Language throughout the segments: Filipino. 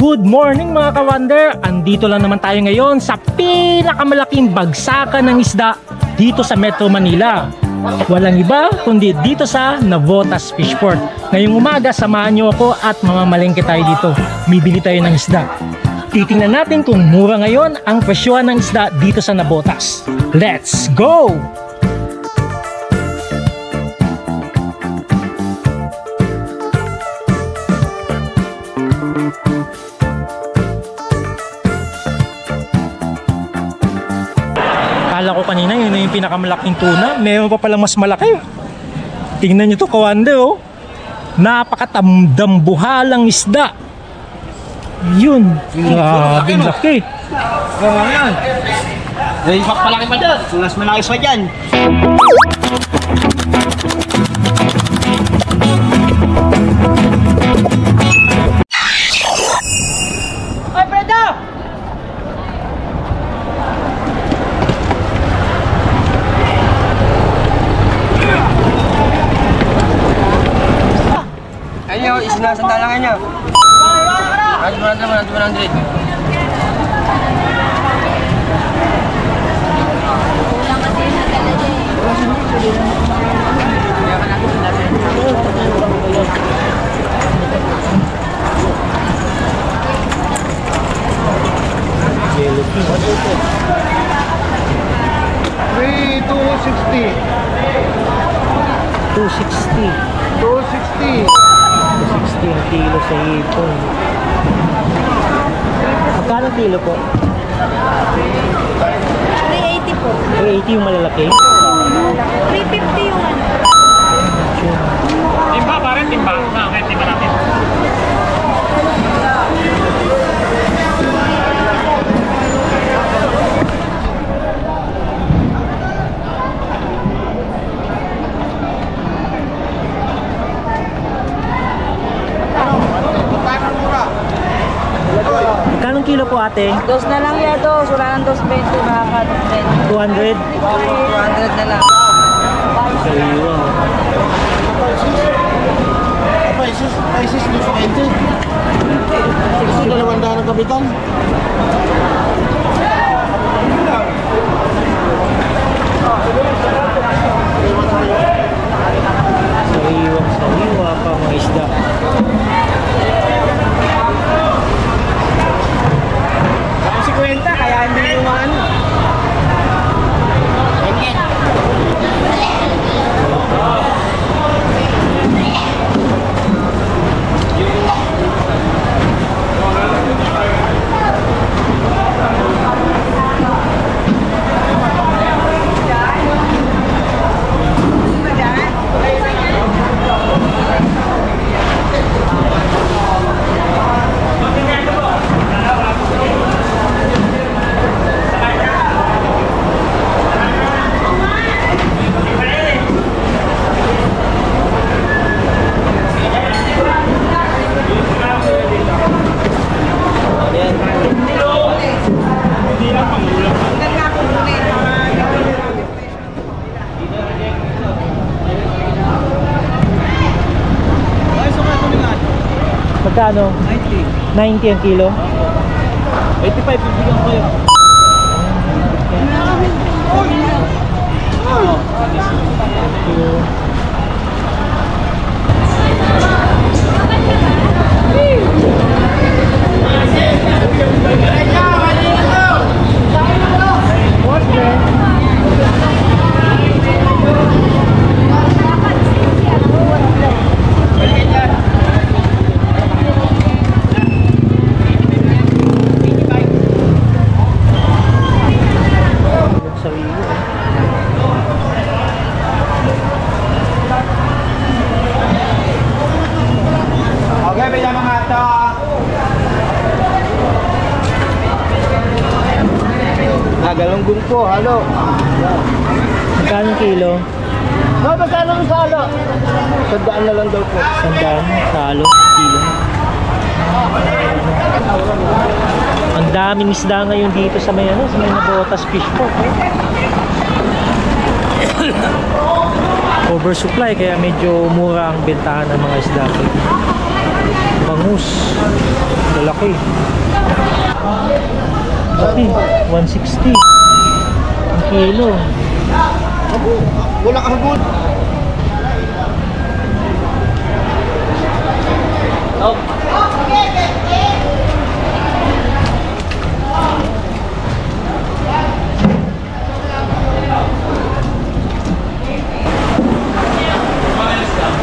Good morning mga ka-wonder! Andito lang naman tayo ngayon sa pinakamalaking bagsakan ng isda dito sa Metro Manila. Walang iba kundi dito sa Navotas Fishport. Ngayong umaga samahan nyo ako at mamamalengke tayo dito. Bibili tayo ng isda. Titingnan natin kung mura ngayon ang presyohan ng isda dito sa Navotas. Let's go! Akala ko kanina yun yung pinakamalaking tuna. Meron pa palang mas malaki. Tingnan nyo to ka-wonder, oh. Napakatamdambuhalang isda. Yun. Grabe laki. Oo, yan. May palaki pa dyan. Mas malaki pa dyan. Ay, Fredo! Ayo, isna sa talangan niya. 100. $260 ang kilo sa hipon. Magkano kilo po? 380 po. 380 yung malalaki? 350 yung ano. Timba pa rin, timba. Okay, timba natin. Magkano kilo po ate? Dos na lang yan, dos. Wala nang 220, baka 200? 200 na lang. Sariwa. Isis, 220. Gusto na naman dahil ng kapitan. Sariwa pa mga isda. Kaya hindi yung ano. Magkano? 90 ang kilo? 85 bibigyan ko yun. Galunggong po, halo. Magkano kilo? No, magkano ang salo? 100 na lang daw po. 100 salo kilo. Ang dami daming isda ngayon dito sa may ano, sa may Navotas Fish Port. Oversupply kaya medyo mura ang bentahan ng mga isda. Bangus, lalaki. Laki, 160 ang kilo. Wala kang gold.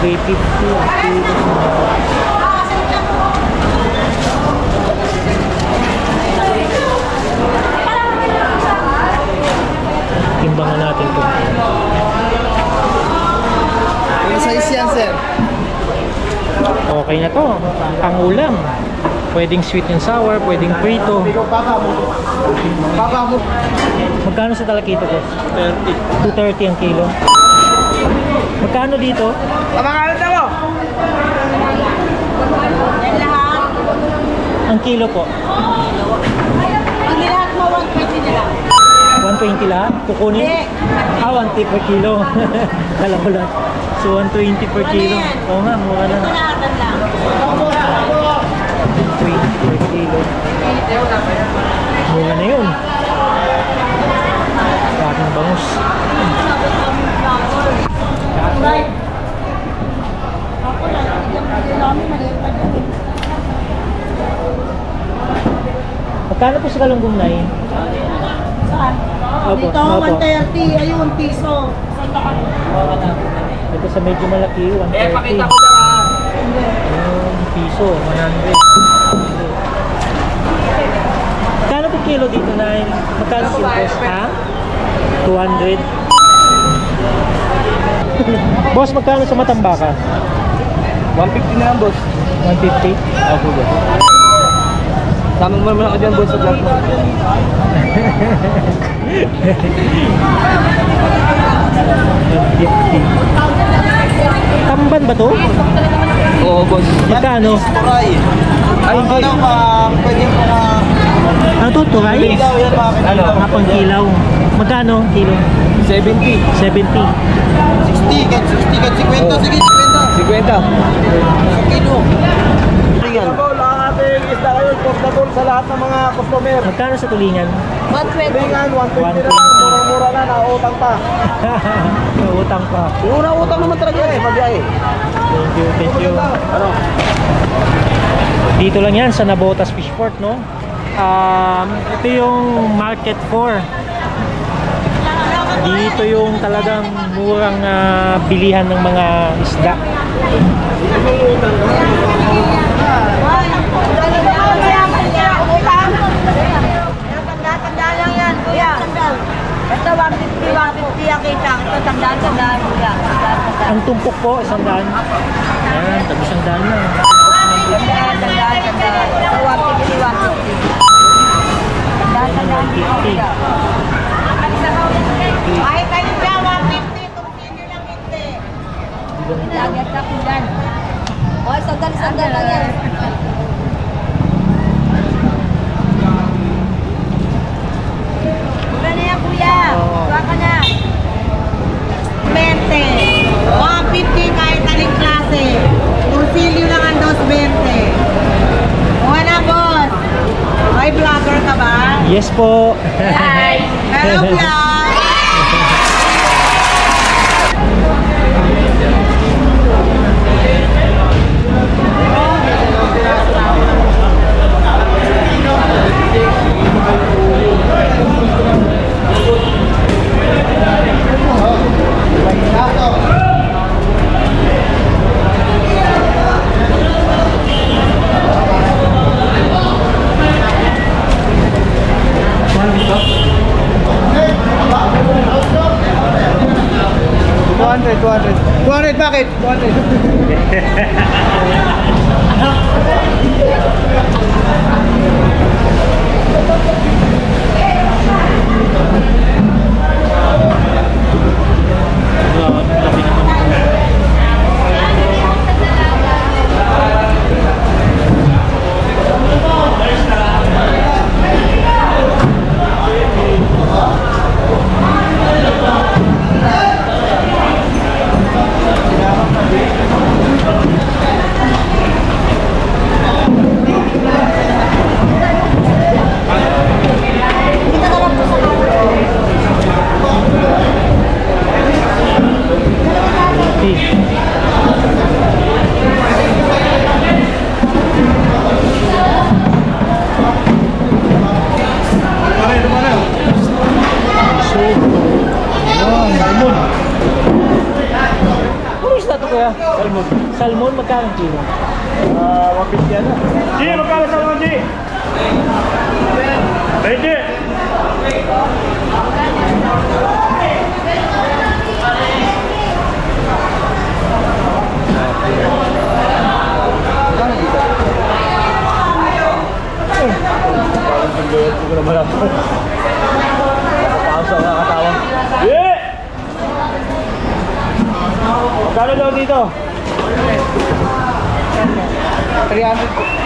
$350 ang kilo. Timbangan natin ito. Ano size yan, sir? Okay na to. Pangulam. Pwedeng sweet and sour, pwedeng prito. Baka mo. Magkano sa talakito ko? 30. 230 ang kilo. Magkano dito? Kamakalat na mo! Yan lahat. Ang kilo po? Hindi lahat mo 120 na lang. 120 lahat? Kukunin? Hindi. 1 per kilo. Alam ko lang. So 120 per kilo. Oo nga, mura na. Lahatan lang. 120 per kilo. Mura na yun. Bakit bangus? Magkano po sa galunggong na yun? Saan? Opo, Dito, opo. 130. Ayun, piso. Ito sa medyo malaki, 130. Pakita ko lang ah. Piso, 100. Magkano po kilo dito na yun? Magkano kilo? Ha? 200. Boss, magkano sa matambaka? 150 na lang, boss. 150? Ako, boss. Sama mo naman ako dyan, boss, sa vlog mo. 150. Tamban ba to? Oo, boss. Magkano? Turay. Ay, hindi. Pwede mo na... Ano to? Turay? Ilaw yan, bakit? Ano? Ah, pang kilaw. Magkano? Kilo? 70. 70. 60, kahit 60, kahit 50. Sige, 50. 50. Sa kilo. Yan. Ang ating isda ngayon, portable sa lahat ng mga customer. Magkano sa tulingan? 120. Tingnan, 120 na lang. Murang-mura na, nautang pa. Utang pa. Una utang naman talaga eh, pabiyahe. Thank you, thank you. Ano? Dito lang yan sa Navotas Fish Port, no? Ito yung Market 4. Dito yung talagang murang bilihan ng mga isda. Tanda lang yan, kuya. Ito 150 ang kita. Ito tandaan, kuya. Ang tumpok po, 100. Ayan, tabi 100 na. Tandaan. Ito 150. Tandaan, kuya. Kahit kayo dyan, 150. Kung sino lang hindi. Lagat ako dyan. O, sandal lang yan. Mura na yan, kuya. Kuha ka na. 20. 150 kahit aling klase. Consilio lang ang 220. Kuha na, boss. May vlogger ka ba? Yes po. Hi. Hello, vlog. Bakit? 200. salmon, magkano kilo? 150 yan. G, magkano sa mga G? 20. Hindi ko na malapit. Pausa ko nakatawa. Yeah! Magkano daw dito? 300.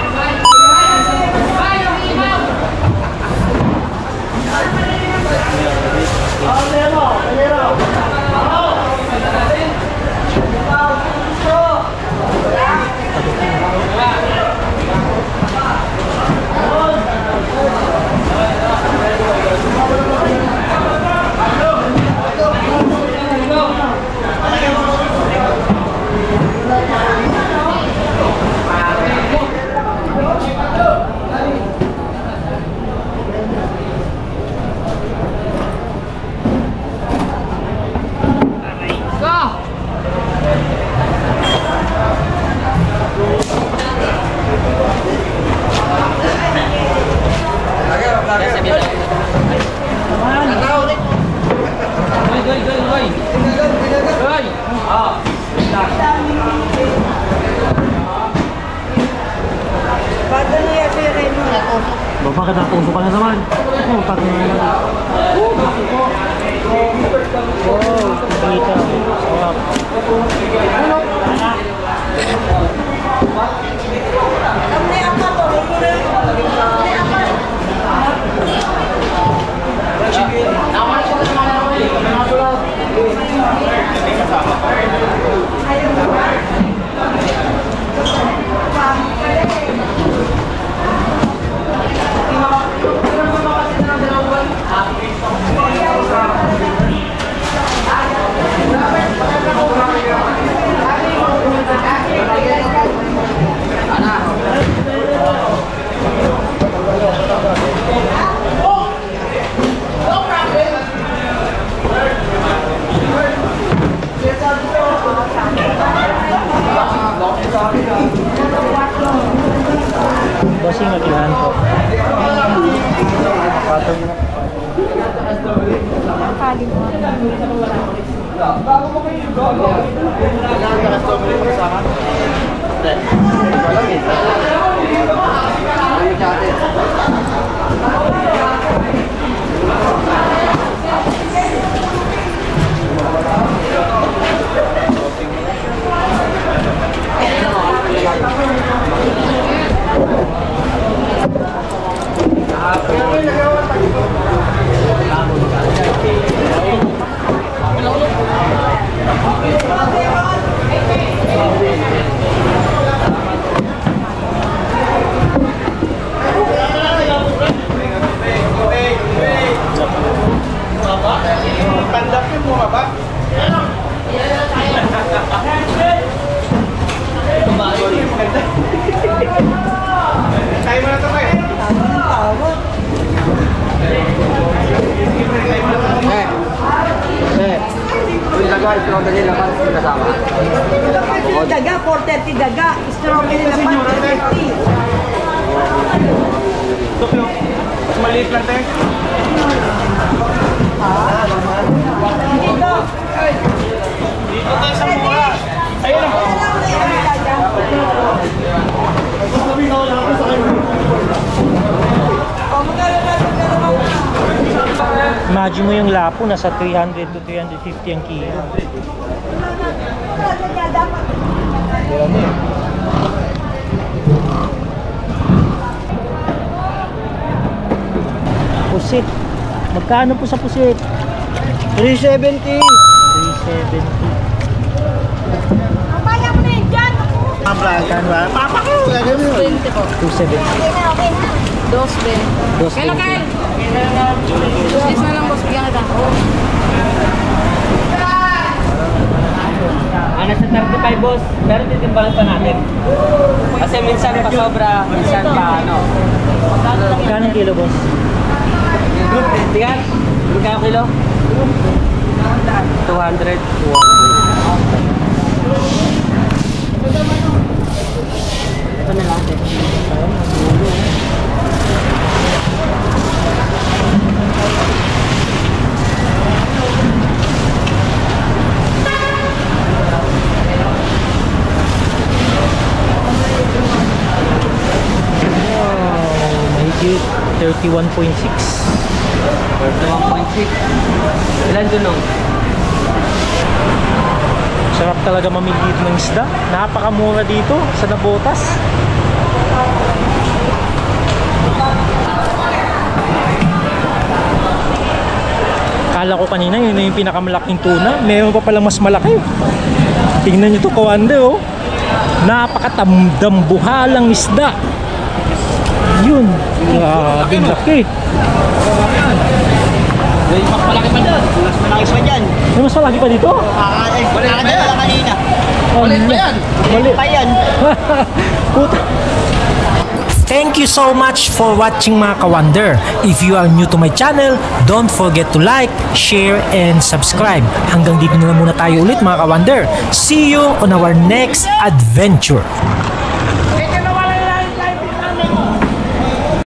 Bakit napuso ka na naman? Oh, pati na lang. Wow, dito. Sarap. Bossing, mag-ilan po. Patong mo. Pandapin mo ba? Tayo mo na ito kayo. Guys, strawberry naman kasama. Daga, 430 daga. Strawberry naman, 450. Mas maliit lang tayo. Dito tayo sa mura. Ayun lang. Imagine mo yung lapo, nasa 300 to 350 ang kilo. Pusit. Magkano po sa pusit? 370. 370. Magkano ba? Papa ko! 20 po. 270. Dos, Ben. Kailan kayo? Yes na lang, boss. Bigyan kita. Nasa 35 boss, pero titimbalan pa natin. Kasi minsan pa sobra, minsan pa ano. Magkano ang kilo, boss? Tingnan, magkano kilo? 200. Ito na lang. Mahigit 31.6. 31.6. Ilan dunong? Sarap talaga mamili dito ng isda. Napakamura dito sa Navotas. Kala ko kanina yun na yung pinakamalaking tuna. Meron pa palang mas malaki. Tingnan nyo to, Kawander, oh. Napakatamdambuhalang isda. Yun. Grabe laki. May mas malaki pa dyan. Mas malaki pa dyan. May mas malaki pa dito? Mali pa kanina. Mali pa yan. Mali pa yan. Puta. Thank you so much for watching mga Kawander. If you are new to my channel, don't forget to like, share, and subscribe. Hanggang dito na muna tayo ulit mga Kawander. See you on our next adventure.